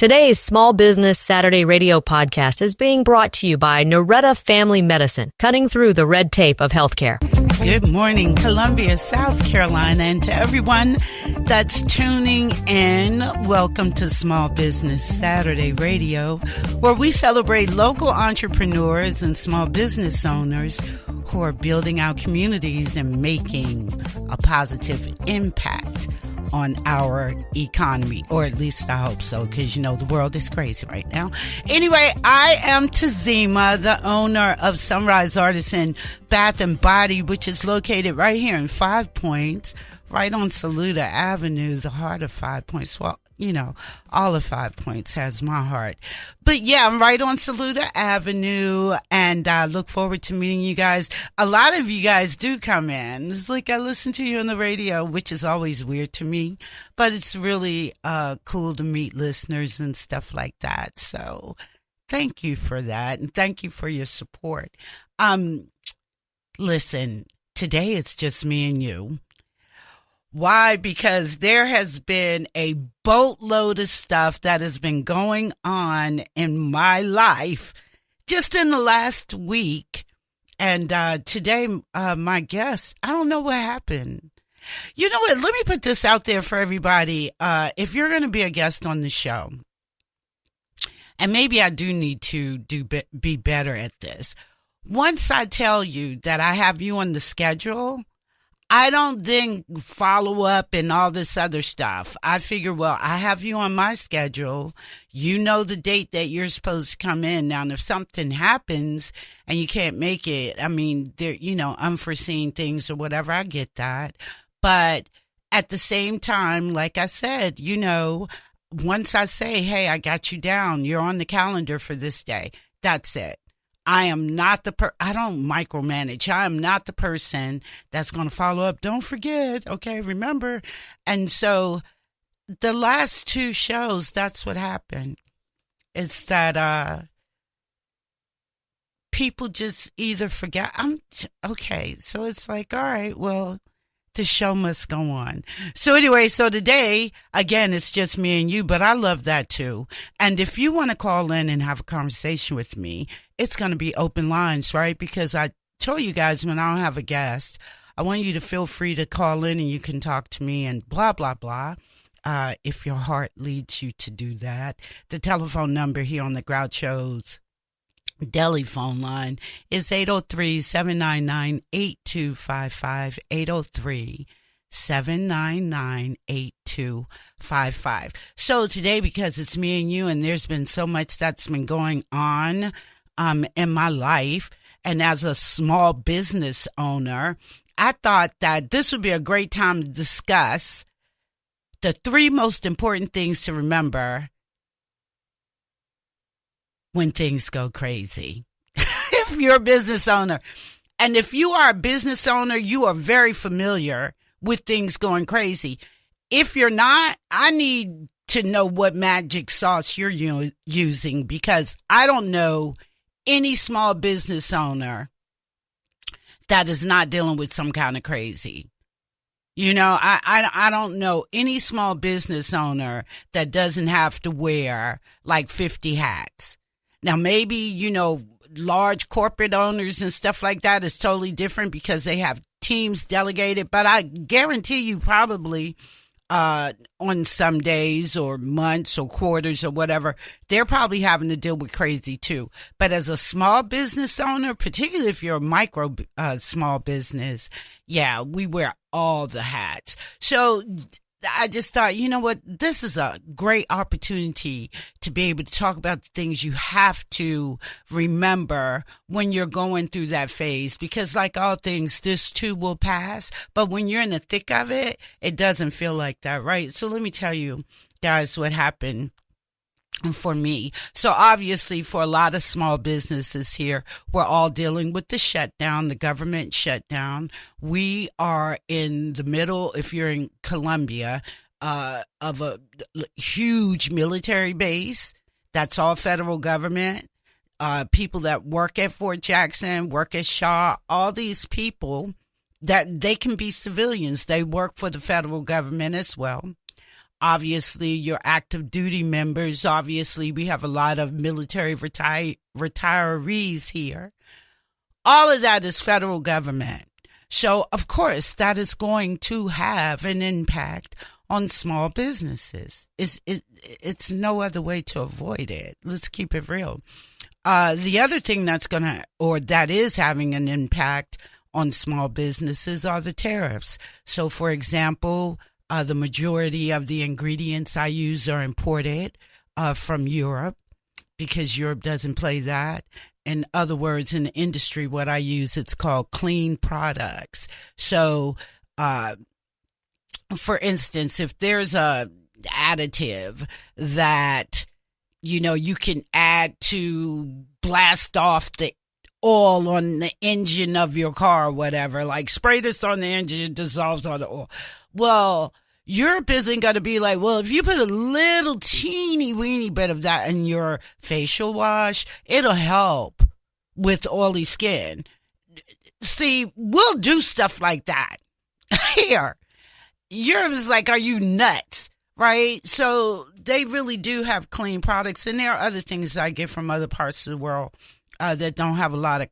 Today's Small Business Saturday radio podcast is being brought to you by Noretta Family Medicine, cutting through the red tape of healthcare. Good morning, Columbia, South Carolina, and to everyone that's tuning in, welcome to Small Business Saturday Radio, where we celebrate local entrepreneurs and small business owners who are building our communities and making a positive impact on our economy, or at least I hope so, because, you know, the world is crazy right now. Anyway, I am Tzima, the owner of Sunrise Artisan Bath and Body, which is located right here in 5 Points, right on Saluda Avenue, the heart of 5 Points. Well, you know, all of 5 Points has my heart. But yeah, I'm right on Saluda Avenue, and I look forward to meeting you guys. A lot of you guys do come in. It's like I listen to you on the radio, which is always weird to me, but it's really cool to meet listeners and stuff like that. So thank you for that, and thank you for your support. Listen, today it's just me and you. Why? Because there has been a boatload of stuff that has been going on in my life just in the last week. And today, my guest, I don't know what happened. You know what? Let me put this out there for everybody. If you're going to be a guest on the show, and maybe I do need to be better at this. Once I tell you that I have you on the schedule, I don't then follow up and all this other stuff. I figure, well, I have you on my schedule. You know the date that you're supposed to come in. Now, if something happens and you can't make it, I mean, there, you know, unforeseen things or whatever, I get that. But at the same time, like I said, you know, once I say, hey, I got you down, you're on the calendar for this day, that's it. I am not I don't micromanage. I am not the person that's going to follow up. Don't forget. Okay, remember. And so the last two shows, that's what happened. It's that people just either forget. Okay, so it's like, all right, well, the show must go on. So anyway, so today, again, it's just me and you, but I love that too. And if you want to call in and have a conversation with me, it's going to be open lines, right? Because I told you guys when I don't have a guest, I want you to feel free to call in and you can talk to me and blah, blah, blah. If your heart leads you to do that. The telephone number here on the Groucho's Deli phone line is 803-799-8255, 803-799-8255. So today, because it's me and you, and there's been so much that's been going on in my life, and as a small business owner, I thought that this would be a great time to discuss the 3 most important things to remember when things go crazy. If you're a business owner, and if you are a business owner, you are very familiar with things going crazy. If you're not, I need to know what magic sauce you're using, because I don't know any small business owner that is not dealing with some kind of crazy. You know, I don't know any small business owner that doesn't have to wear like 50 hats. Now, maybe, you know, large corporate owners and stuff like that is totally different because they have teams delegated. But I guarantee you probably on some days or months or quarters or whatever, they're probably having to deal with crazy too. But as a small business owner, particularly if you're a micro small business, yeah, we wear all the hats. So I just thought, you know what, this is a great opportunity to be able to talk about the things you have to remember when you're going through that phase, because like all things, this too will pass. But when you're in the thick of it, it doesn't feel like that, right? So let me tell you guys what happened for me. So obviously for a lot of small businesses here, we're all dealing with the shutdown, the government shutdown. We are in the middle, if you're in Columbia, of a huge military base. That's all federal government. People that work at Fort Jackson, work at Shaw, all these people that they can be civilians. They work for the federal government as well. Obviously, your active duty members. Obviously, we have a lot of military retirees here. All of that is federal government. So, of course, that is going to have an impact on small businesses. It's no other way to avoid it. Let's keep it real. The other thing that is having an impact on small businesses are the tariffs. So, for example, the majority of the ingredients I use are imported from Europe because Europe doesn't play that. In other words, in the industry, what I use, it's called clean products. So, for instance, if there's a additive that, you can add to blast off the oil on the engine of your car or whatever, like spray this on the engine, it dissolves all the oil. Well, Europe isn't going to be like, well, if you put a little teeny weeny bit of that in your facial wash, it'll help with oily skin. See, we'll do stuff like that here. Europe is like, are you nuts? Right? So they really do have clean products. And there are other things that I get from other parts of the world that don't have a lot of,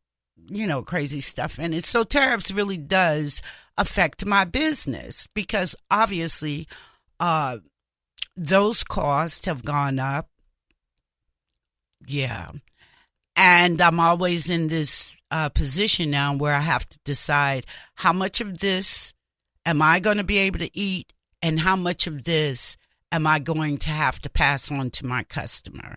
crazy stuff in it. So tariffs really does affect my business because obviously those costs have gone up. Yeah. And I'm always in this position now where I have to decide how much of this am I going to be able to eat and how much of this am I going to have to pass on to my customer.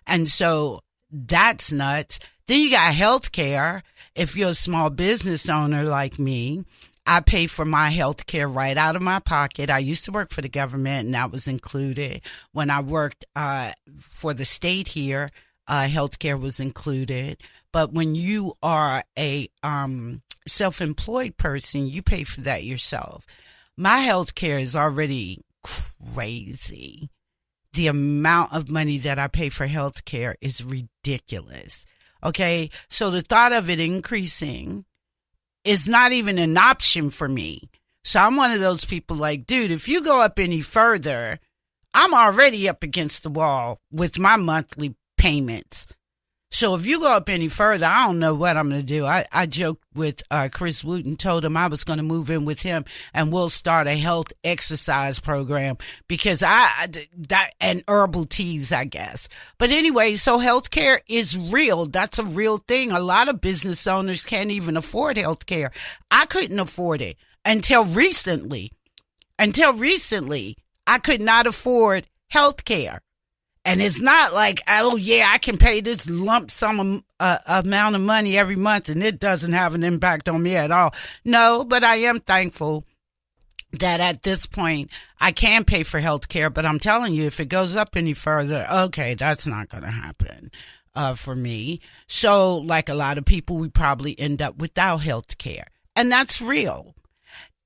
And so that's nuts. Then you got health care. If you're a small business owner like me, I pay for my health care right out of my pocket. I used to work for the government, and that was included. When I worked for the state here, health care was included. But when you are a self-employed person, you pay for that yourself. My health care is already crazy. The amount of money that I pay for health care is ridiculous. Okay, so the thought of it increasing is not even an option for me. So I'm one of those people like, dude, if you go up any further, I'm already up against the wall with my monthly payments. So if you go up any further, I don't know what I'm going to do. I joked with Chris Wooten, told him I was going to move in with him and we'll start a health exercise program because and herbal teas, I guess. But anyway, so healthcare is real. That's a real thing. A lot of business owners can't even afford healthcare. I couldn't afford it until recently. I could not afford healthcare. And it's not like, oh, yeah, I can pay this lump sum amount of money every month and it doesn't have an impact on me at all. No, but I am thankful that at this point I can pay for health care. But I'm telling you, if it goes up any further, okay, that's not going to happen for me. So like a lot of people, we probably end up without health care. And that's real.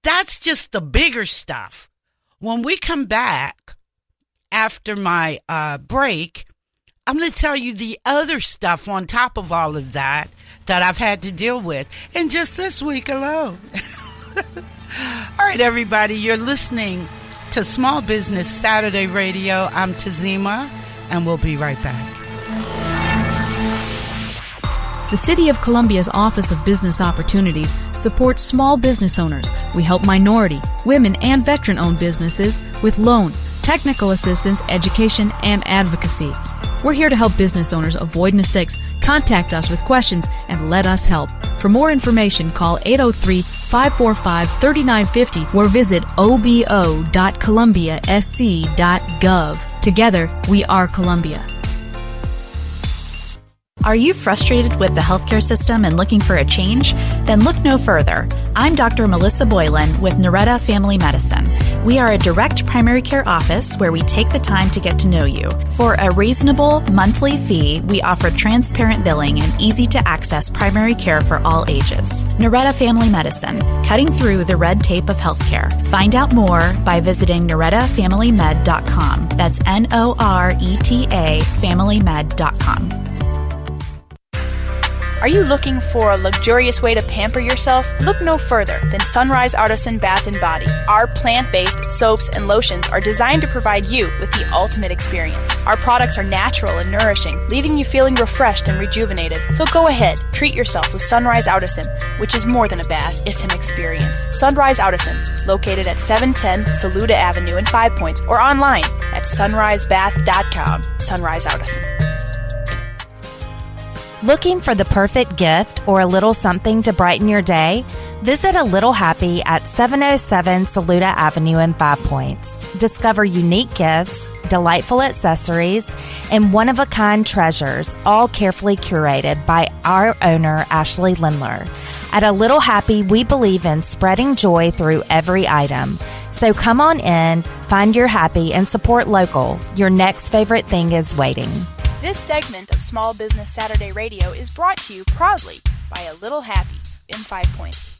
That's just the bigger stuff. When we come back, after my break, I'm going to tell you the other stuff on top of all of that I've had to deal with in just this week alone. All right, everybody, you're listening to Small Business Saturday Radio. I'm Tzima, and we'll be right back. The City of Columbia's Office of Business Opportunities supports small business owners. We help minority, women, and veteran-owned businesses with loans, technical assistance, education, and advocacy. We're here to help business owners avoid mistakes. Contact us with questions and let us help. For more information, call 803-545-3950 or visit obo.columbiasc.gov. Together, we are Columbia. Are you frustrated with the healthcare system and looking for a change? Then look no further. I'm Dr. Melissa Boylan with Noretta Family Medicine. We are a direct primary care office where we take the time to get to know you. For a reasonable monthly fee, we offer transparent billing and easy-to-access primary care for all ages. Noretta Family Medicine, cutting through the red tape of healthcare. Find out more by visiting NorettaFamilyMed.com. That's Noreta FamilyMed.com. Are you looking for a luxurious way to pamper yourself? Look no further than Sunrise Artisan Bath & Body. Our plant-based soaps and lotions are designed to provide you with the ultimate experience. Our products are natural and nourishing, leaving you feeling refreshed and rejuvenated. So go ahead, treat yourself with Sunrise Artisan, which is more than a bath, it's an experience. Sunrise Artisan, located at 710 Saluda Avenue in 5 Points, or online at sunrisebath.com. Sunrise Artisan. Looking for the perfect gift or a little something to brighten your day? Visit A Little Happy at 707 Saluda Avenue in 5 Points. Discover unique gifts, delightful accessories, and one-of-a-kind treasures, all carefully curated by our owner, Ashley Lindler. At A Little Happy, we believe in spreading joy through every item. So come on in, find your happy, and support local. Your next favorite thing is waiting. This segment of Small Business Saturday Radio is brought to you proudly by A Little Happy in 5 Points.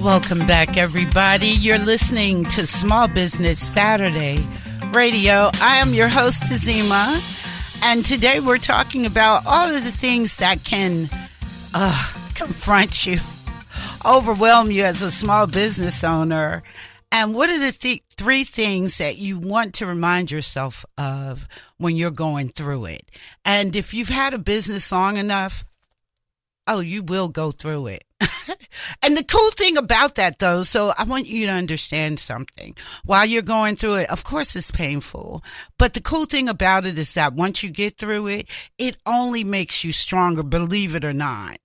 Welcome back, everybody. You're listening to Small Business Saturday Radio. I am your host, Tzima, and today we're talking about all of the things that can confront you, overwhelm you as a small business owner. And what are the three things that you want to remind yourself of when you're going through it? And if you've had a business long enough, you will go through it. And the cool thing about that, though, so I want you to understand something. While you're going through it, of course it's painful. But the cool thing about it is that once you get through it, it only makes you stronger, believe it or not.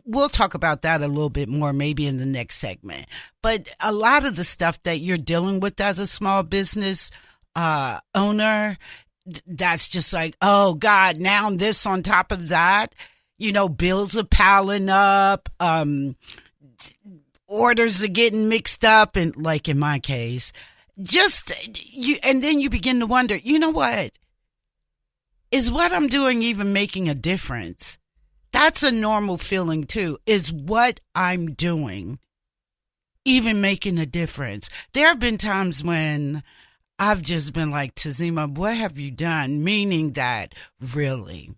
We'll talk about that a little bit more maybe in the next segment. But a lot of the stuff that you're dealing with as a small business owner, that's just like, oh God, now this on top of that, bills are piling up, orders are getting mixed up. And like in my case, and then you begin to wonder, you know what? Is what I'm doing even making a difference? That's a normal feeling too. Is what I'm doing even making a difference? There have been times when I've just been like, Tzima, what have you done? Meaning that, really?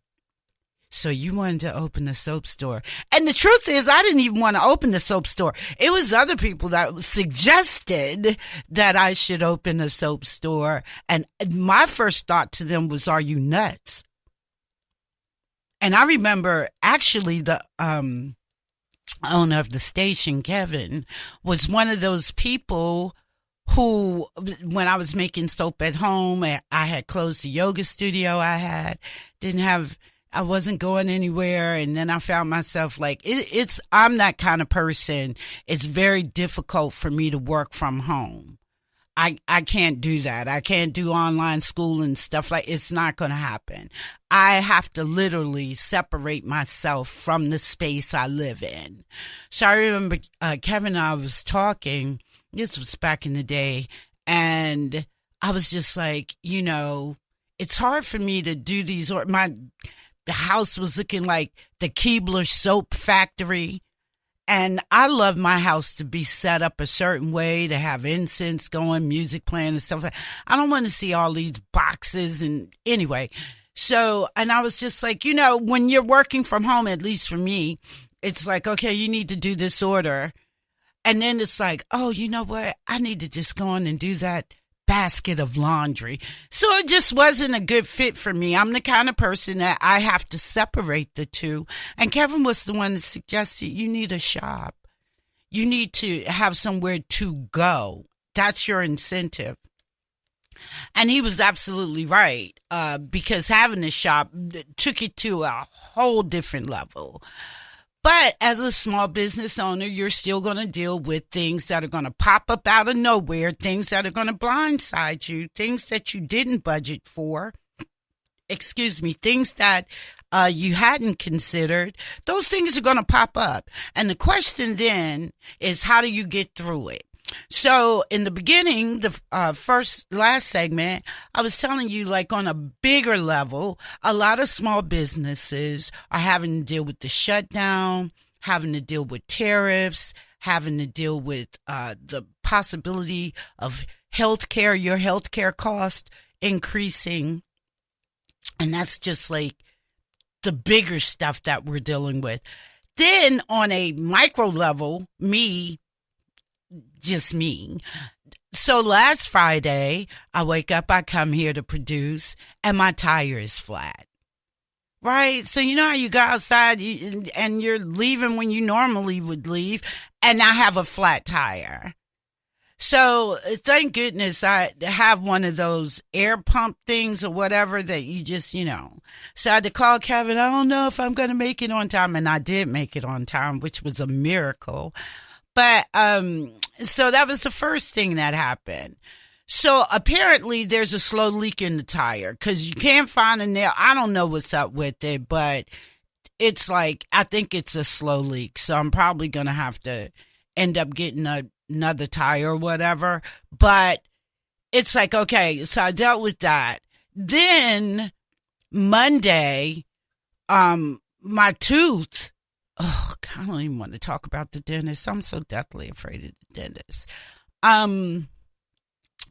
So you wanted to open a soap store. And the truth is, I didn't even want to open the soap store. It was other people that suggested that I should open a soap store. And my first thought to them was, are you nuts? And I remember actually the owner of the station, Kevin, was one of those people who, when I was making soap at home, I had closed the yoga studio I wasn't going anywhere. And then I found myself like, I'm that kind of person. It's very difficult for me to work from home. I can't do that. I can't do online school and stuff it's not going to happen. I have to literally separate myself from the space I live in. So I remember Kevin and I was talking, this was back in the day, and I was just like, it's hard for me to do these, the house was looking like the Keebler soap factory. And I love my house to be set up a certain way, to have incense going, music playing and stuff. I don't want to see all these boxes. And anyway, and I was just like, when you're working from home, at least for me, it's like, okay, you need to do this order. And then it's like, oh, you know what? I need to just go on and do that basket of laundry. So it just wasn't a good fit for me. I'm the kind of person that I have to separate the two. And Kevin was the one that suggested you need a shop. You need to have somewhere to go. That's your incentive. And he was absolutely right, because having a shop took it to a whole different level. But as a small business owner, you're still going to deal with things that are going to pop up out of nowhere, things that are going to blindside you, things that you didn't budget for, things that you hadn't considered. Those things are going to pop up. And the question then is, how do you get through it? So in the beginning, the last segment, I was telling you, like on a bigger level, a lot of small businesses are having to deal with the shutdown, having to deal with tariffs, having to deal with the possibility of your healthcare cost increasing. And that's just like the bigger stuff that we're dealing with. Then on a micro level, just me. So last Friday, I wake up, I come here to produce, and my tire is flat. Right? So you know how you go outside and you're leaving when you normally would leave, and I have a flat tire. So thank goodness I have one of those air pump things or whatever that you just, So I had to call Kevin. I don't know if I'm going to make it on time. And I did make it on time, which was a miracle. But so that was the first thing that happened. So apparently there's a slow leak in the tire because you can't find a nail. I don't know what's up with it, but it's like, I think it's a slow leak. So I'm probably going to have to end up getting another tire or whatever. But it's like, okay, so I dealt with that. Then Monday, my tooth, I don't even want to talk about the dentist. I'm so deathly afraid of the dentist.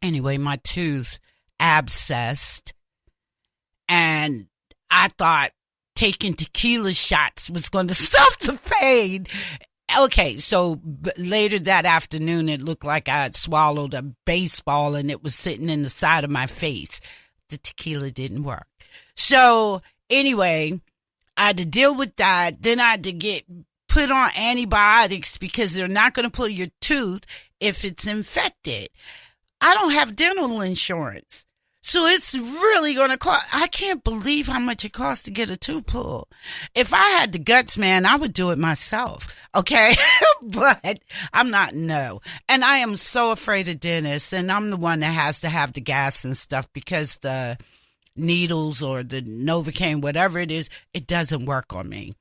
Anyway, my tooth abscessed, and I thought taking tequila shots was going to stop the pain. Okay, so later that afternoon, it looked like I had swallowed a baseball, and it was sitting in the side of my face. The tequila didn't work. So anyway, I had to deal with that. Then I had to get put on antibiotics because they're not going to pull your tooth if it's infected. I don't have dental insurance. So it's really going to cost. I can't believe how much it costs to get a tooth pulled. If I had the guts, man, I would do it myself. Okay. But I'm not, no. And I am so afraid of dentists. And I'm the one that has to have the gas and stuff because the needles or the Novocaine, whatever it is, it doesn't work on me.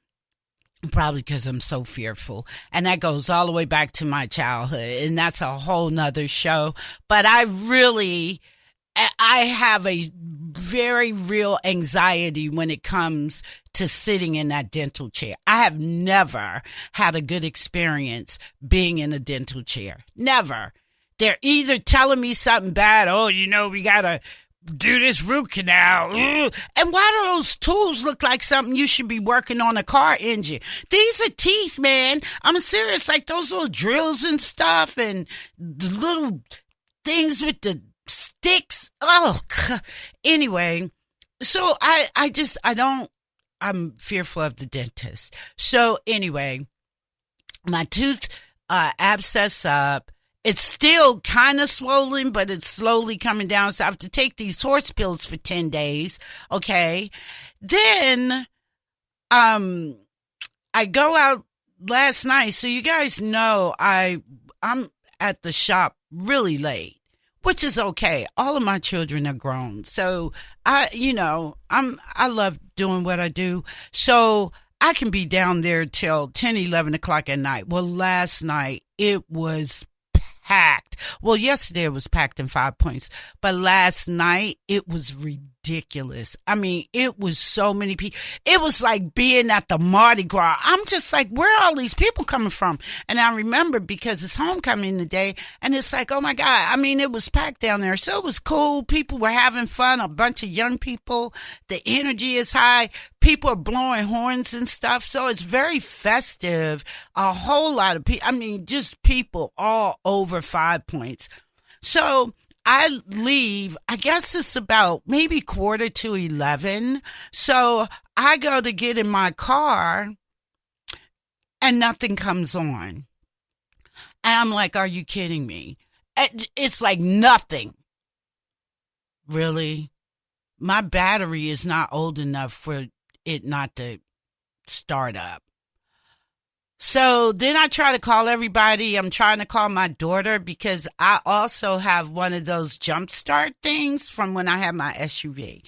Probably because I'm so fearful. And that goes all the way back to my childhood. And that's a whole nother show. But I have a very real anxiety when it comes to sitting in that dental chair. I have never had a good experience being in a dental chair. Never. They're either telling me something bad. Oh, we got to do this root canal. Ugh. And why do those tools look like something you should be working on a car engine? These are teeth, man. I'm serious. Like those little drills and stuff and the little things with the sticks. Oh, anyway. So I'm fearful of the dentist. So anyway, my tooth abscess up. It's still kind of swollen, but it's slowly coming down. So I have to take these horse pills for 10 days. Okay. Then, I go out last night. So you guys know I'm at the shop really late, which is okay. All of my children are grown. So I love doing what I do. So I can be down there till 10, 11 o'clock at night. Well, last night it was packed. Well, yesterday it was packed in 5 Points, but last night it was ridiculous. I mean, it was so many people. It was like being at the Mardi Gras. I'm just like, where are all these people coming from? And I remember because it's homecoming today, and it's like, oh my God. I mean, it was packed down there. So it was cool. People were having fun. A bunch of young people. The energy is high. People are blowing horns and stuff. So it's very festive. A whole lot of people. I mean, just people all over 5 Points. So I leave, I guess it's about maybe 11:45. So I go to get in my car and nothing comes on. And I'm like, are you kidding me? It's like nothing. Really? My battery is not old enough for it not to start up. So then I try to call everybody. I'm trying to call my daughter because I also have one of those jump start things from when I had my SUV,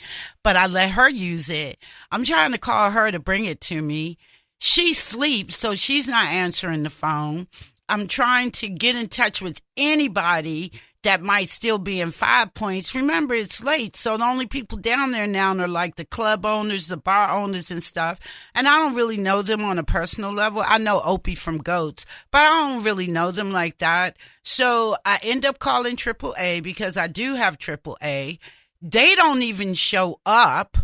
but I let her use it. I'm trying to call her to bring it to me. She sleeps, so she's not answering the phone. I'm trying to get in touch with anybody that might still be in 5 Points. Remember, it's late, so the only people down there now are like the club owners, the bar owners and stuff. And I don't really know them on a personal level. I know Opie from Goats, but I don't really know them like that. So I end up calling AAA because I do have AAA. They don't even show up.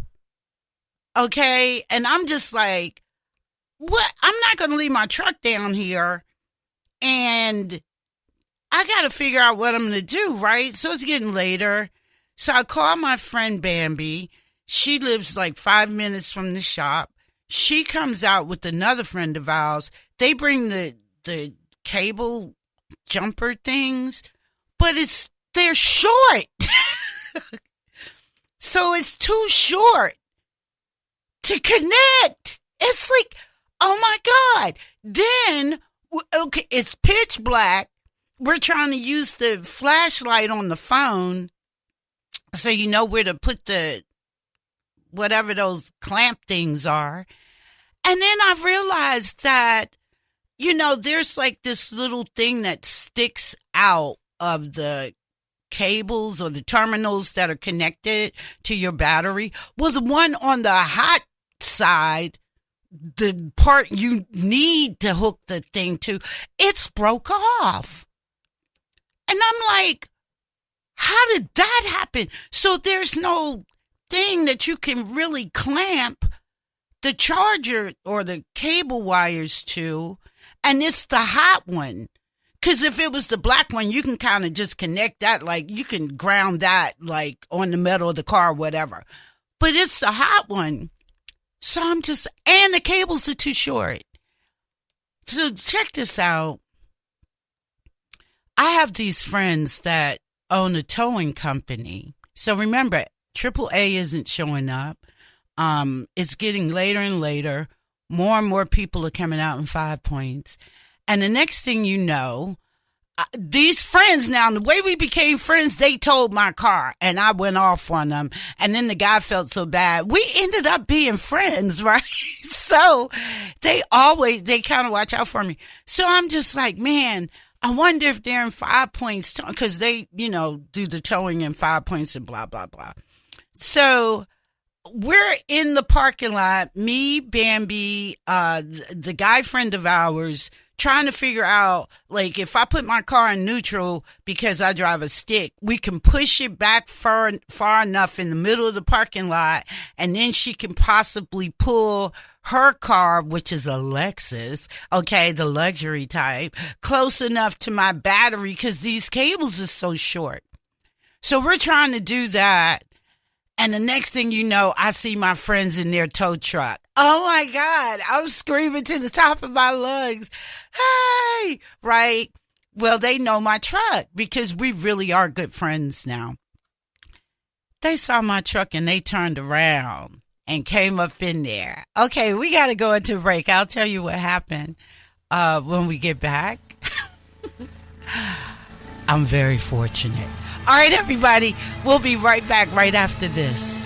Okay. And I'm just like, what? I'm not going to leave my truck down here. And I got to figure out what I'm going to do, right? So it's getting later. So I call my friend Bambi. She lives like 5 minutes from the shop. She comes out with another friend of ours. They bring the cable jumper things, but they're short. So it's too short to connect. It's like, oh my God. Then, okay, it's pitch black. We're trying to use the flashlight on the phone so you know where to put whatever those clamp things are. And then I realized that, there's like this little thing that sticks out of the cables or the terminals that are connected to your battery. Well, the one on the hot side, the part you need to hook the thing to, it's broke off. And I'm like, how did that happen? So there's no thing that you can really clamp the charger or the cable wires to, and it's the hot one. Because if it was the black one, you can kind of just connect that, like you can ground that like on the metal of the car or whatever. But it's the hot one. So and the cables are too short. So check this out. I have these friends that own a towing company. So remember, AAA isn't showing up. It's getting later and later. More and more people are coming out in 5 points. And the next thing you know, these friends now, the way we became friends, they towed my car and I went off on them. And then the guy felt so bad. We ended up being friends, right? So they kind of watch out for me. So I'm just like, man, I wonder if they're in 5 points because they, do the towing in 5 points and blah, blah, blah. So we're in the parking lot, me, Bambi, the guy friend of ours, trying to figure out, like, if I put my car in neutral because I drive a stick, we can push it back far enough in the middle of the parking lot, and then she can possibly pull her car, which is a Lexus, okay, the luxury type, close enough to my battery because these cables are so short. So we're trying to do that. And the next thing you know, I see my friends in their tow truck. Oh my God, I'm screaming to the top of my lungs. Hey, right? Well, they know my truck because we really are good friends now. They saw my truck and they turned around and came up in there. Okay, we got to go into a break. I'll tell you what happened when we get back. I'm very fortunate. All right, everybody, we'll be right back right after this.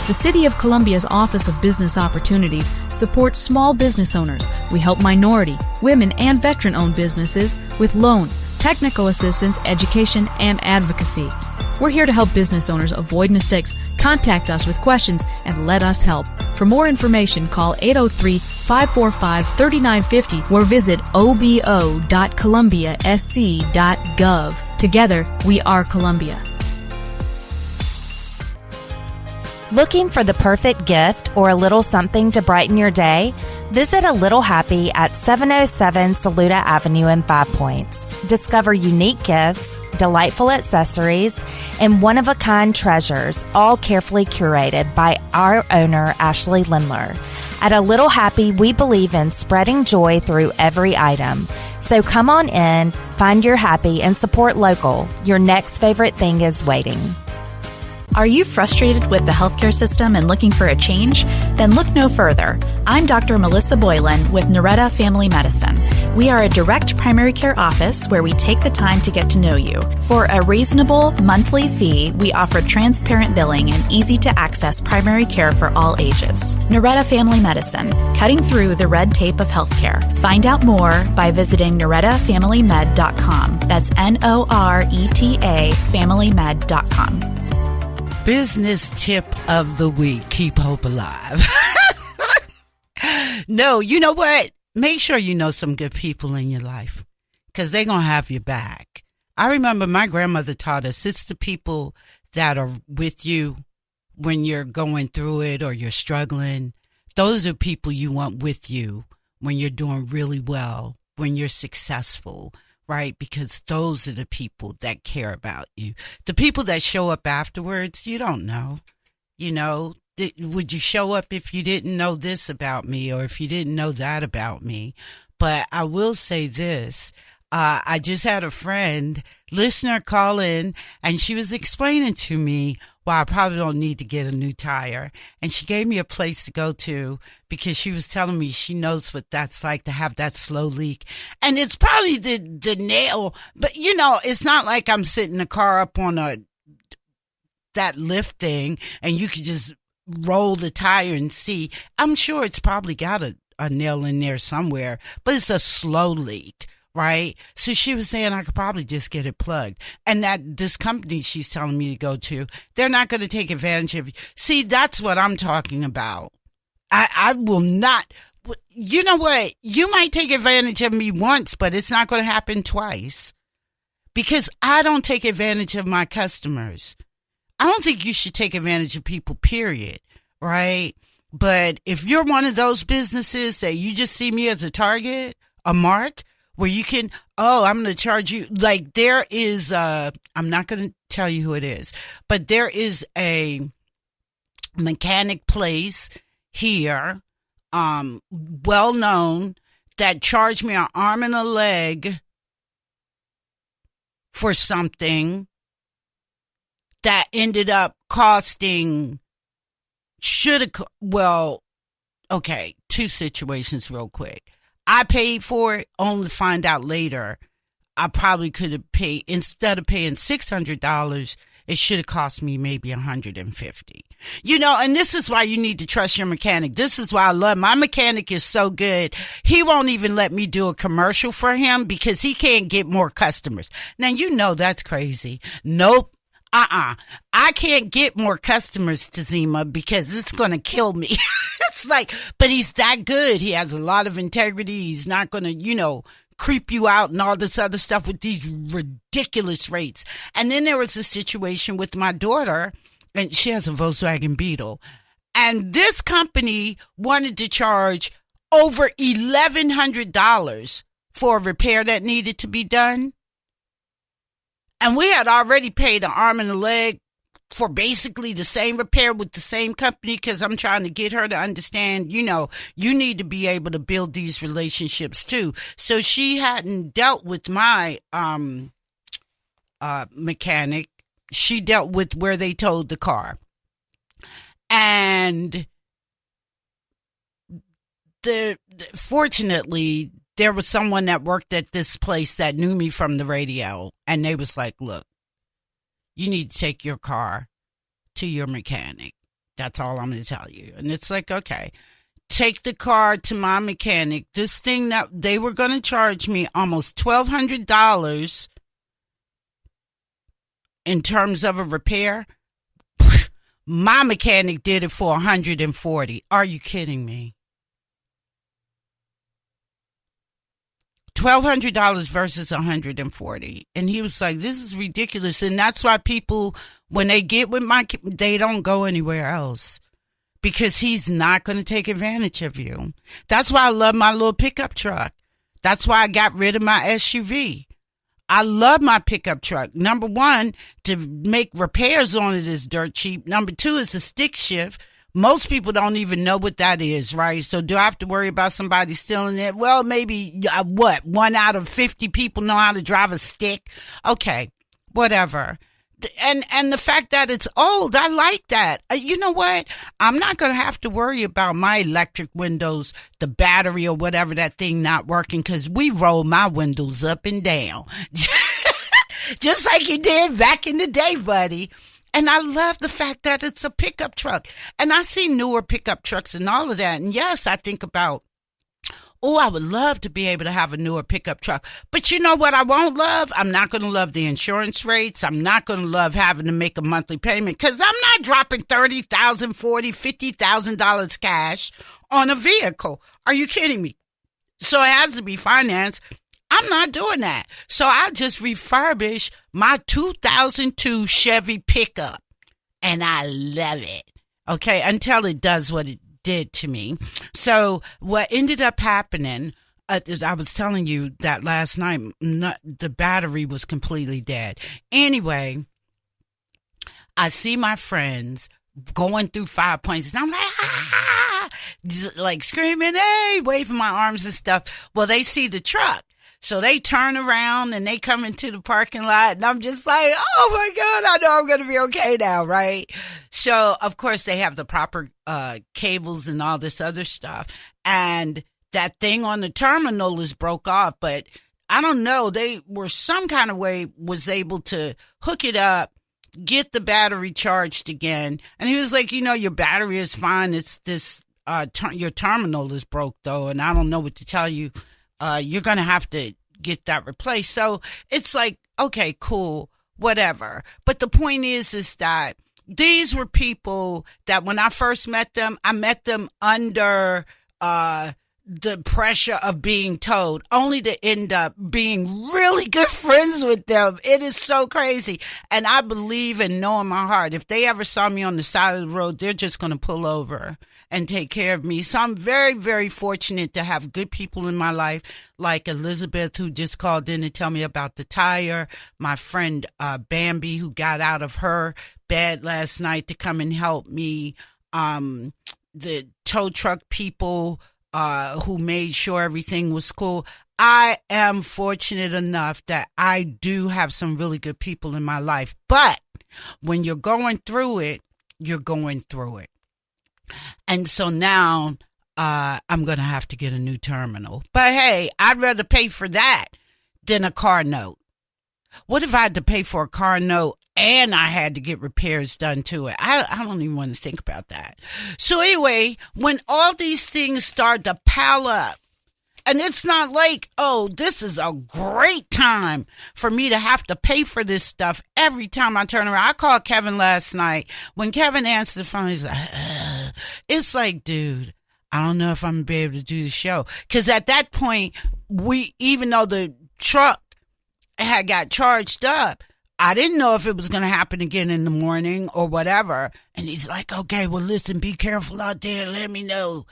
The City of Columbia's Office of Business Opportunities supports small business owners. We help minority, women, and veteran-owned businesses with loans, technical assistance, education, and advocacy. We're here to help business owners avoid mistakes. Contact us with questions and let us help. For more information, call 803-545-3950 or visit obo.columbiasc.gov. Together, we are Columbia. Looking for the perfect gift or a little something to brighten your day? Visit A Little Happy at 707 Saluda Avenue in 5 Points. Discover unique gifts, delightful accessories, and one-of-a-kind treasures, all carefully curated by our owner, Ashley Lindler. At A Little Happy, we believe in spreading joy through every item. So come on in, find your happy, and support local. Your next favorite thing is waiting. Are you frustrated with the healthcare system and looking for a change? Then look no further. I'm Dr. Melissa Boylan with Noretta Family Medicine. We are a direct primary care office where we take the time to get to know you. For a reasonable monthly fee, we offer transparent billing and easy-to-access primary care for all ages. Noretta Family Medicine, cutting through the red tape of healthcare. Find out more by visiting NorettaFamilyMed.com. That's NORETA FamilyMed.com. Business tip of the week. Keep hope alive. No, you know what? Make sure you know some good people in your life because they're going to have your back. I remember my grandmother taught us it's the people that are with you when you're going through it or you're struggling. Those are people you want with you when you're doing really well, when you're successful, right? Because those are the people that care about you. The people that show up afterwards, you don't know. You know, would you show up if you didn't know this about me or if you didn't know that about me? But I will say this. I just had a listener call in, and she was explaining to me why I probably don't need to get a new tire. And she gave me a place to go to because she was telling me she knows what that's like to have that slow leak. And it's probably the nail, but it's not like I'm sitting the car up on that lift thing and you could just roll the tire and see. I'm sure it's probably got a nail in there somewhere, but it's a slow leak. Right. So she was saying I could probably just get it plugged, and that this company she's telling me to go to, they're not going to take advantage of you. See, that's what I'm talking about. I will not. You know what? You might take advantage of me once, but it's not going to happen twice because I don't take advantage of my customers. I don't think you should take advantage of people, period. Right. But if you're one of those businesses that you just see me as a target, a mark, where you can, I'm going to charge you. Like there is, I'm not going to tell you who it is, but there is a mechanic place here, well known, that charged me an arm and a leg for something that ended up costing, two situations real quick. I paid for it, only to find out later I probably could have paid, instead of paying $600, it should have cost me maybe $150. And this is why you need to trust your mechanic. This is why I love my mechanic is so good. He won't even let me do a commercial for him because he can't get more customers. Now, that's crazy. Nope. I can't get more customers to Tzima because it's going to kill me. It's like, but he's that good. He has a lot of integrity. He's not going to, creep you out and all this other stuff with these ridiculous rates. And then there was a situation with my daughter, and she has a Volkswagen Beetle. And this company wanted to charge over $1,100 for a repair that needed to be done. And we had already paid an arm and a leg for basically the same repair with the same company because I'm trying to get her to understand, you need to be able to build these relationships too. So she hadn't dealt with my mechanic. She dealt with where they towed the car. And fortunately, there was someone that worked at this place that knew me from the radio, and they was like, look, you need to take your car to your mechanic. That's all I'm going to tell you. And it's like, okay, take the car to my mechanic. This thing that they were going to charge me almost $1,200 in terms of a repair. My mechanic did it for $140. Are you kidding me? $1,200 versus $140. And he was like, this is ridiculous. And that's why people, when they get with they don't go anywhere else because he's not going to take advantage of you. That's why I love my little pickup truck. That's why I got rid of my SUV. I love my pickup truck. Number one, to make repairs on it is dirt cheap. Number two, it's a stick shift. Most people don't even know what that is, right? So do I have to worry about somebody stealing it? Well, maybe, 1 out of 50 people know how to drive a stick? Okay, whatever. And the fact that it's old, I like that. You know what? I'm not going to have to worry about my electric windows, the battery or whatever, that thing not working, because we roll my windows up and down. Just like you did back in the day, buddy. And I love the fact that it's a pickup truck. And I see newer pickup trucks and all of that. And yes, I think about, I would love to be able to have a newer pickup truck. But you know what I won't love? I'm not going to love the insurance rates. I'm not going to love having to make a monthly payment because I'm not dropping $30,000, $40,000, $50,000 cash on a vehicle. Are you kidding me? So it has to be financed. I'm not doing that. So I just refurbished my 2002 Chevy pickup, and I love it. Okay, until it does what it did to me. So what ended up happening, I was telling you that last night, the battery was completely dead. Anyway, I see my friends going through 5 points, and I'm like, just like screaming, hey, waving my arms and stuff. Well, they see the truck. So they turn around and they come into the parking lot, and I'm just like, oh my God, I know I'm going to be okay now, right? So, of course, they have the proper cables and all this other stuff. And that thing on the terminal is broke off, but I don't know. They were some kind of way was able to hook it up, get the battery charged again. And he was like, your battery is fine. It's this, your terminal is broke though. And I don't know what to tell you. You're going to have to get that replaced. So it's like, okay, cool, whatever. But the point is that these were people that when I first met them, I met them under, the pressure of being told, only to end up being really good friends with them. It is so crazy. And I believe and know in my heart, if they ever saw me on the side of the road, they're just going to pull over and take care of me. So I'm very, very fortunate to have good people in my life, like Elizabeth, who just called in to tell me about the tire. My friend Bambi, who got out of her bed last night to come and help me. The tow truck people, who made sure everything was cool. I am fortunate enough that I do have some really good people in my life. But when you're going through it, you're going through it. And so now I'm going to have to get a new terminal. But hey, I'd rather pay for that than a car note. What if I had to pay for a car note and I had to get repairs done to it? I don't even want to think about that. So anyway, when all these things start to pile up, and it's not like, oh, this is a great time for me to have to pay for this stuff every time I turn around. I called Kevin last night. When Kevin answered the phone, he's like, it's like, dude, I don't know if I'm going to be able to do the show. Because at that point, even though the truck had got charged up, I didn't know if it was going to happen again in the morning or whatever. And he's like, okay, well, listen, be careful out there. Let me know.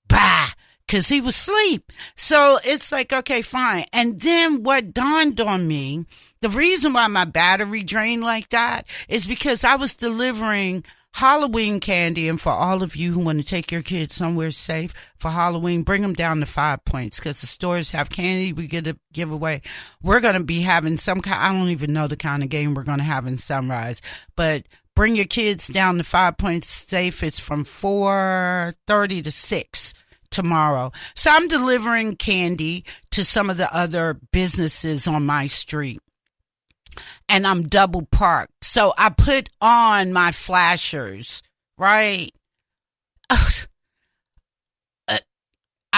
Bye. Because he was asleep. So it's like, okay, fine. And then what dawned on me, the reason why my battery drained like that is because I was delivering Halloween candy. And for all of you who want to take your kids somewhere safe for Halloween, bring them down to 5 points, because the stores have candy we get to give away. We're going to be having some kind, I don't even know the kind of game we're going to have in Sunrise, but bring your kids down to 5 points safe. It's from 4:30 to 6 tomorrow. So I'm delivering candy to some of the other businesses on my street. And I'm double parked. So I put on my flashers, right? I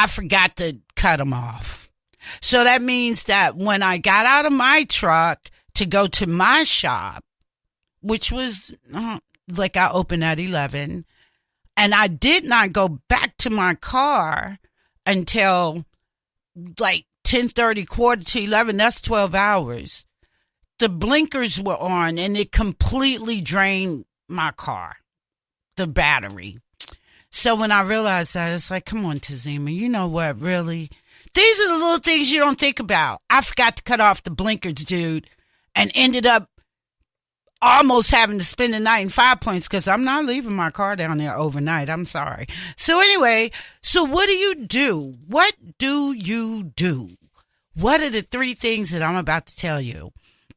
forgot to cut them off. So that means that when I got out of my truck to go to my shop, which was like I opened at 11, and I did not go back to my car until like 10:30, quarter to 11. That's 12 hours. The blinkers were on, and it completely drained my car, the battery. So when I realized that, it's like, come on, Tzima, you know what, really? These are the little things you don't think about. I forgot to cut off the blinkers, dude, and ended up almost having to spend the night in 5 points because I'm not leaving my car down there overnight. I'm sorry. So anyway, so what do you do? What do you do? What are the three things that I'm about to tell you?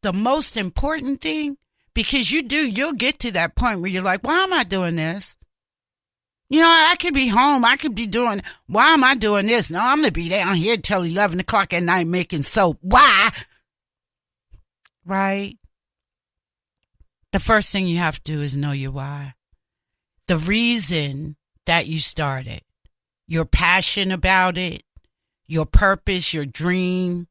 The most important thing, because you'll get to that point where you're like, why am I doing this? You know, I could be home. I could be doing, why am I doing this? No, I'm going to be down here till 11 o'clock at night making soap. Why? Right? The first thing you have to do is know your why. The reason that you started, your passion about it, your purpose, your dream.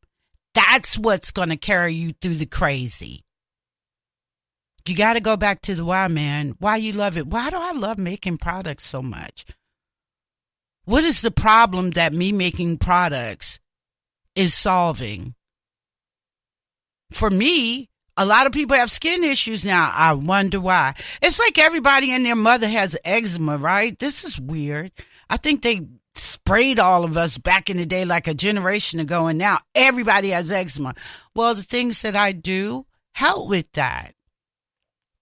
That's what's going to carry you through the crazy. You got to go back to the why, man. Why you love it. Why do I love making products so much? What is the problem that me making products is solving. For me, a lot of people have skin issues now. I wonder why. It's like everybody and their mother has eczema, right? This is weird. I think they sprayed all of us back in the day like a generation ago, and now everybody has eczema. Well, the things that I do help with that.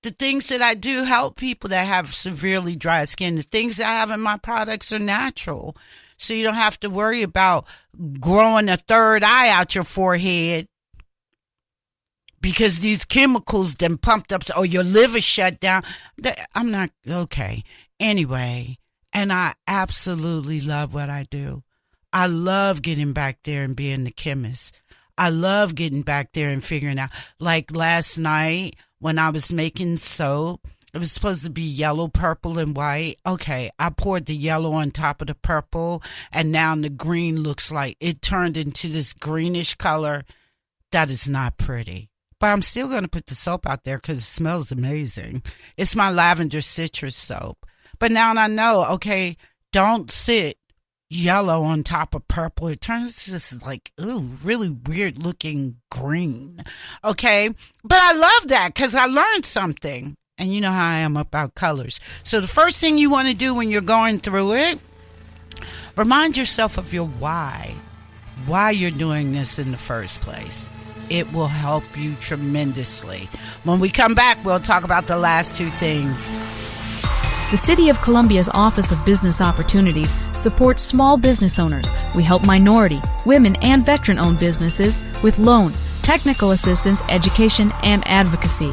The things that I do help people that have severely dry skin. The things I have in my products are natural. So you don't have to worry about growing a third eye out your forehead because these chemicals then pumped up, or your liver shut down. I'm not, okay. Anyway, and I absolutely love what I do. I love getting back there and being the chemist. I love getting back there and figuring out. Like last night when I was making soap, it was supposed to be yellow, purple, and white. Okay, I poured the yellow on top of the purple, and now the green looks like it turned into this greenish color. That is not pretty. But I'm still going to put the soap out there because it smells amazing. It's my lavender citrus soap. But now I know, okay, don't sit yellow on top of purple. It turns just like, ooh, really weird looking green. Okay, but I love that because I learned something. And you know how I am about colors. So the first thing you want to do when you're going through it, remind yourself of your why you're doing this in the first place. It will help you tremendously. When we come back, we'll talk about the last two things. The City of Columbia's Office of Business Opportunities supports small business owners. We help minority, women, and veteran-owned businesses with loans, technical assistance, education, and advocacy.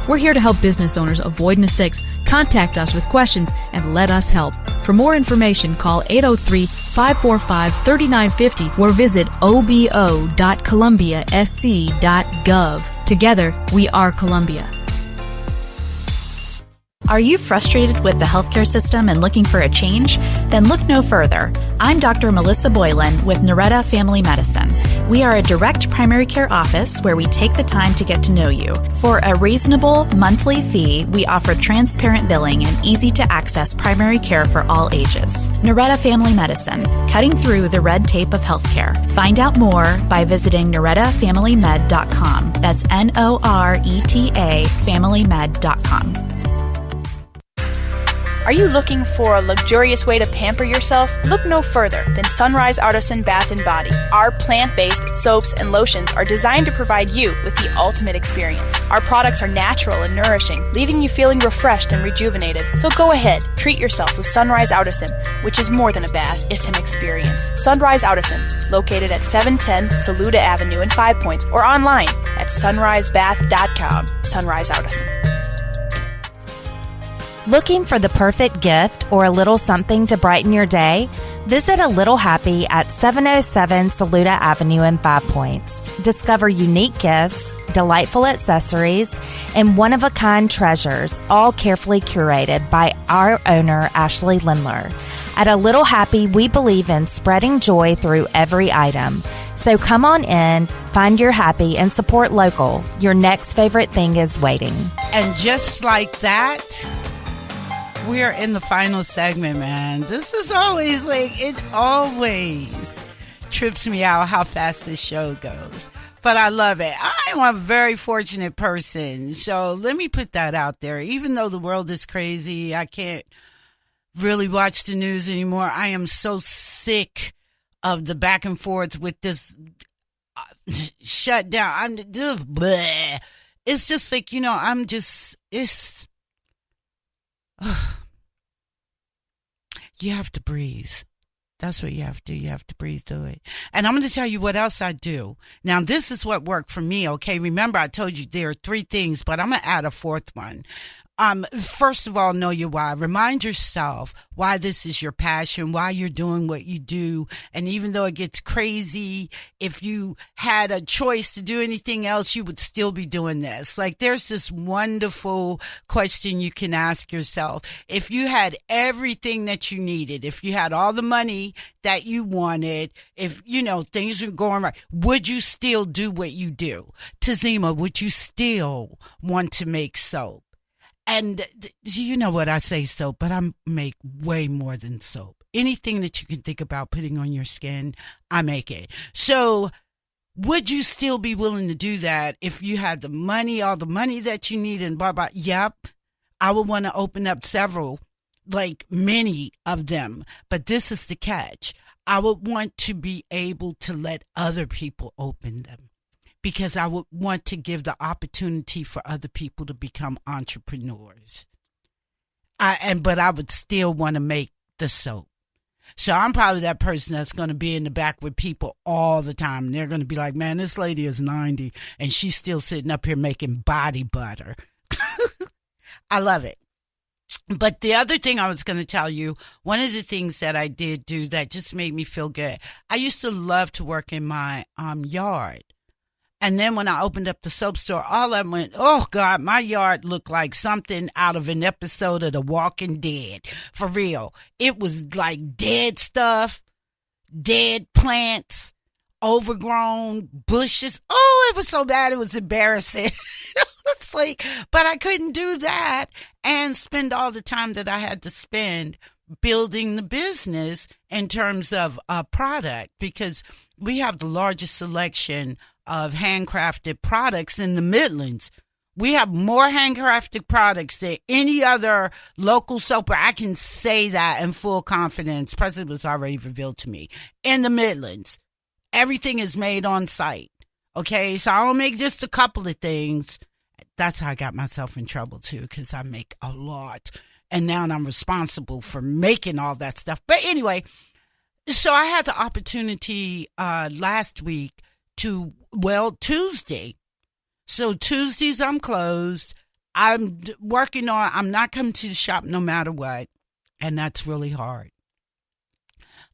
We're here to help business owners avoid mistakes. Contact us with questions and let us help. For more information, call 803-545-3950 or visit obo.columbiasc.gov. Together, we are Columbia. Are you frustrated with the healthcare system and looking for a change? Then look no further. I'm Dr. Melissa Boylan with Noretta Family Medicine. We are a direct primary care office where we take the time to get to know you. For a reasonable monthly fee, we offer transparent billing and easy-to-access primary care for all ages. Noretta Family Medicine, cutting through the red tape of healthcare. Find out more by visiting NorettaFamilyMed.com. That's NORETA FamilyMed.com. Are you looking for a luxurious way to pamper yourself? Look no further than Sunrise Artisan Bath & Body. Our plant-based soaps and lotions are designed to provide you with the ultimate experience. Our products are natural and nourishing, leaving you feeling refreshed and rejuvenated. So go ahead, treat yourself with Sunrise Artisan, which is more than a bath, it's an experience. Sunrise Artisan, located at 710 Saluda Avenue in 5 Points, or online at sunrisebath.com. Sunrise Artisan. Looking for the perfect gift or a little something to brighten your day? Visit A Little Happy at 707 Saluda Avenue in 5 Points. Discover unique gifts, delightful accessories, and one-of-a-kind treasures, all carefully curated by our owner, Ashley Lindler. At A Little Happy, we believe in spreading joy through every item. So come on in, find your happy, and support local. Your next favorite thing is waiting. And just like that, we're in the final segment, man. This is always it always trips me out how fast this show goes. But I love it. I'm a very fortunate person. So let me put that out there. Even though the world is crazy, I can't really watch the news anymore. I am so sick of the back and forth with this shutdown. It's just like, you have to breathe. That's what you have to do. You have to breathe through it. And I'm going to tell you what else I do. Now, this is what worked for me, okay? Remember, I told you there are 3 things, but I'm going to add a 4th one. First of all, know your why. Remind yourself why this is your passion, why you're doing what you do. And even though it gets crazy, if you had a choice to do anything else, you would still be doing this. Like, there's this wonderful question you can ask yourself. If you had everything that you needed, if you had all the money that you wanted, if, things are going right, would you still do what you do? Tzima, would you still want to make soap? And you know what, I say soap, but I make way more than soap. Anything that you can think about putting on your skin, I make it. So would you still be willing to do that if you had the money, all the money that you need and blah, blah? Yep. I would want to open up several, like many of them. But this is the catch. I would want to be able to let other people open them because I would want to give the opportunity for other people to become entrepreneurs. But I would still want to make the soap. So I'm probably that person that's going to be in the back with people all the time. And they're going to be like, man, this lady is 90 and she's still sitting up here making body butter. I love it. But the other thing I was going to tell you, one of the things that I did do that just made me feel good, I used to love to work in my yard. And then when I opened up the soap store, all I went, oh, God, my yard looked like something out of an episode of The Walking Dead. For real. It was like dead stuff, dead plants, overgrown bushes. Oh, it was so bad. It was embarrassing. It's like, but I couldn't do that and spend all the time that I had to spend building the business in terms of a product, because we have the largest selection of handcrafted products in the Midlands. We have more handcrafted products than any other local soap. I can say that in full confidence. President was already revealed to me. In the Midlands, everything is made on site. Okay, so I don't make just a couple of things. That's how I got myself in trouble too, because I make a lot. And now I'm responsible for making all that stuff. But anyway, so I had the opportunity last week Tuesday. So Tuesdays I'm closed. I'm not coming to the shop no matter what. And that's really hard.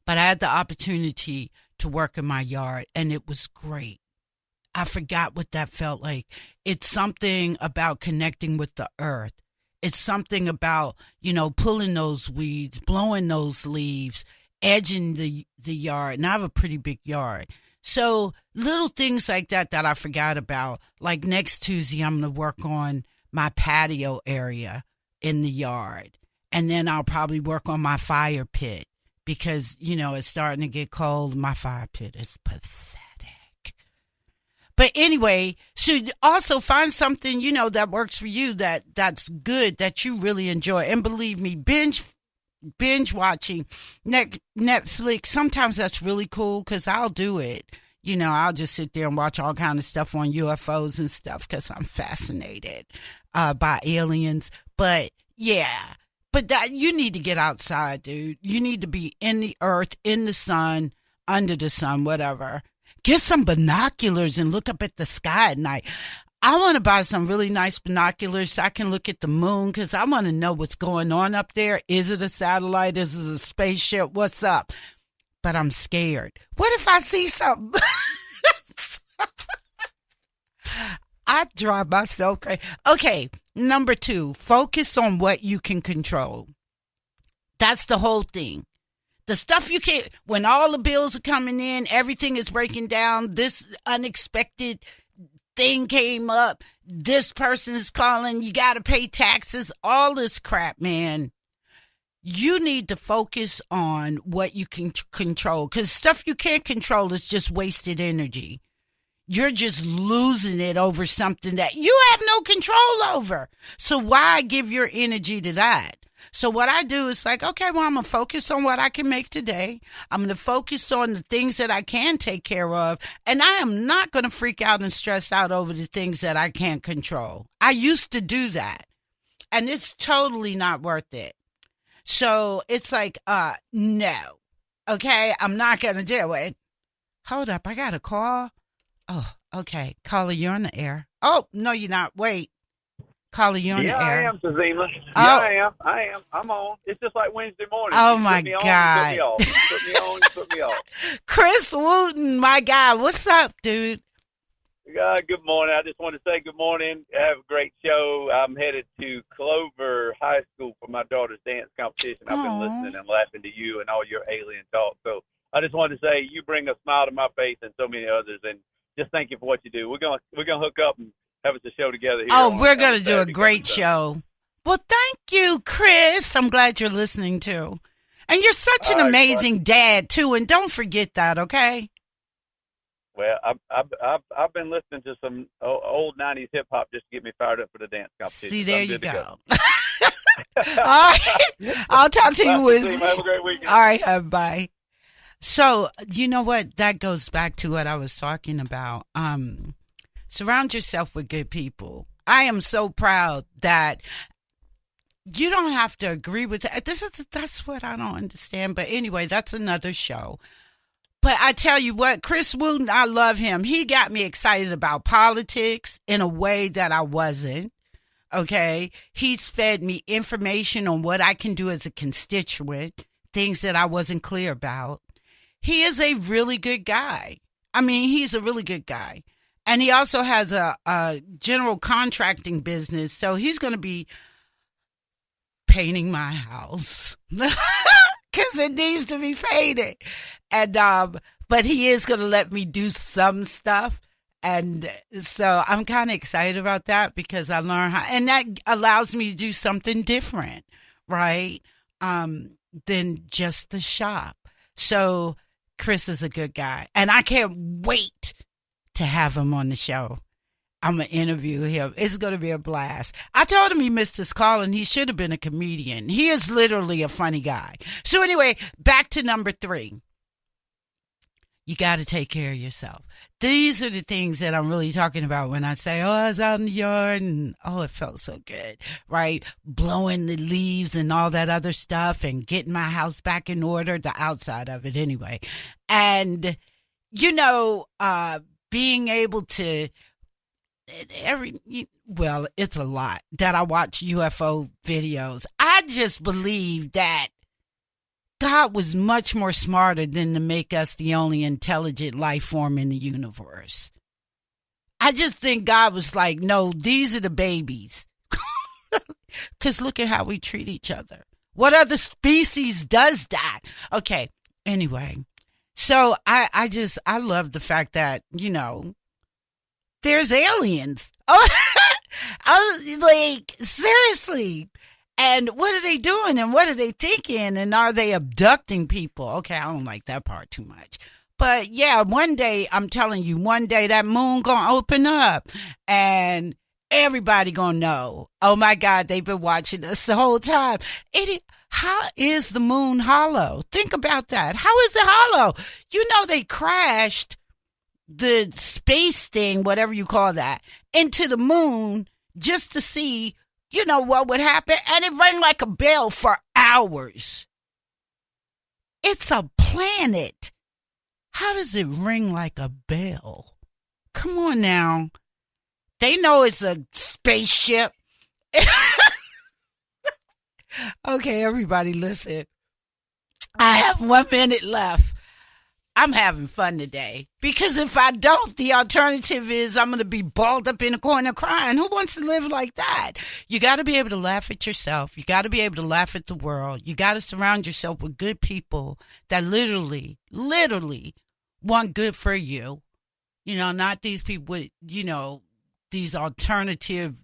But I had the opportunity to work in my yard and it was great. I forgot what that felt like. It's something about connecting with the earth. It's something about, pulling those weeds, blowing those leaves, edging the yard. And I have a pretty big yard. So little things like that I forgot about. Like next Tuesday, I'm going to work on my patio area in the yard. And then I'll probably work on my fire pit because, it's starting to get cold. My fire pit is pathetic. But anyway, so also find something, that works for you, that's good, that you really enjoy. And believe me, binge watching Netflix, sometimes that's really cool because I'll do it. I'll just sit there and watch all kind of stuff on UFOs and stuff because I'm fascinated by aliens. But yeah, you need to get outside, dude. You need to be in the earth, in the sun, under the sun, whatever. Get some binoculars and look up at the sky at night. I want to buy some really nice binoculars so I can look at the moon because I want to know what's going on up there. Is it a satellite? Is it a spaceship? What's up? But I'm scared. What if I see something? I drive myself crazy. Okay, number 2, focus on what you can control. That's the whole thing. The stuff you can't, when all the bills are coming in, everything is breaking down, this unexpected thing came up, this person is calling, you got to pay taxes, all this crap, man. You need to focus on what you can control, because stuff you can't control is just wasted energy. You're just losing it over something that you have no control over. So why give your energy to that? So what I do is like, okay, well, I'm going to focus on what I can make today. I'm going to focus on the things that I can take care of. And I am not going to freak out and stress out over the things that I can't control. I used to do that. And it's totally not worth it. So it's like, no. Okay, I'm not going to do it. Hold up, I got a call. Oh, okay. Caller, you're on the air. Oh, no, you're not. Wait. Caller, you're on the air. Yeah, I am, Tzima. Oh. Yeah, I am. I'm on. It's just like Wednesday morning. Oh, you my put me on, God. You put me on, you put me off. Chris Wooten, my God. What's up, dude? Good morning. I just want to say good morning. Have a great show. I'm headed to Clover High School for my daughter's dance competition. I've been listening and laughing to you and all your alien talk. So I just wanted to say you bring a smile to my face and so many others, and just thank you for what you do. We're gonna hook up and have us a show together here. Oh, we're going to do a great show. Well, thank you, Chris. I'm glad you're listening, too. And you're such an amazing dad, too. And don't forget that, okay? Well, I've been listening to some old '90s hip hop just to get me fired up for the dance competition. See, there you go. All right. I'll talk to you, Wiz. Have a great weekend. All right, bye. So, you know what? That goes back to what I was talking about. Surround yourself with good people. I am so proud that you don't have to agree with that. That's what I don't understand. But anyway, that's another show. But I tell you what, Chris Wooten, I love him. He got me excited about politics in a way that I wasn't. Okay. He's fed me information on what I can do as a constituent, things that I wasn't clear about. He is a really good guy. I mean, he's a really good guy. And he also has a general contracting business. So he's going to be painting my house because it needs to be painted. And, but he is going to let me do some stuff. And so I'm kind of excited about that because I learned how, and that allows me to do something different, right? Than just the shop. So Chris is a good guy and I can't wait to have him on the show. I'm going to interview him. It's going to be a blast. I told him he missed his call and he should have been a comedian. He is literally a funny guy. So anyway, back to number 3. You got to take care of yourself. These are the things that I'm really talking about when I say, oh, I was out in the yard and, oh, it felt so good, right? Blowing the leaves and all that other stuff and getting my house back in order, the outside of it anyway. And, you know, being able to, it's a lot that I watch UFO videos. I just believe that God was much more smarter than to make us the only intelligent life form in the universe. I just think God was like, no, these are the babies. Because look at how we treat each other. What other species does that? Okay, anyway. So I love the fact that, you know, there's aliens. Oh, I was like, seriously. And what are they doing and what are they thinking and are they abducting people? Okay, I don't like that part too much. But yeah, one day, I'm telling you, one day that moon gonna open up and everybody gonna know, oh my God, they've been watching us the whole time. How is the moon hollow? Think about that. How is it hollow? You know they crashed the space thing, whatever you call that, into the moon just to see, you know, what would happen. And it rang like a bell for hours. It's a planet. How does it ring like a bell? Come on now. They know it's a spaceship. Okay, everybody listen. I have 1 minute left. I'm having fun today because if I don't, the alternative is I'm going to be balled up in a corner crying. Who wants to live like that? You got to be able to laugh at yourself. You got to be able to laugh at the world. You got to surround yourself with good people that literally want good for you. You know, not these people with, you know, these alternative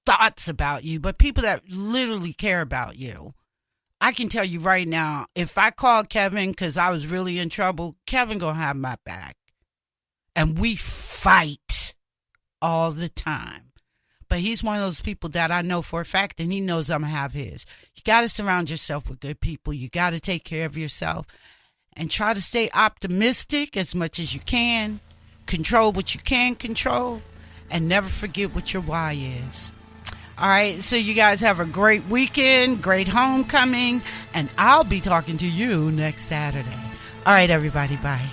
thoughts about you, but people that literally care about you. I can tell you right now, if I call Kevin because I was really in trouble, Kevin gonna have my back. And we fight all the time. But he's one of those people that I know for a fact, and he knows I'm gonna have his. You got to surround yourself with good people. You got to take care of yourself and try to stay optimistic as much as you can. Control what you can control and never forget what your why is. All right, so you guys have a great weekend, great homecoming, and I'll be talking to you next Saturday. All right, everybody, bye.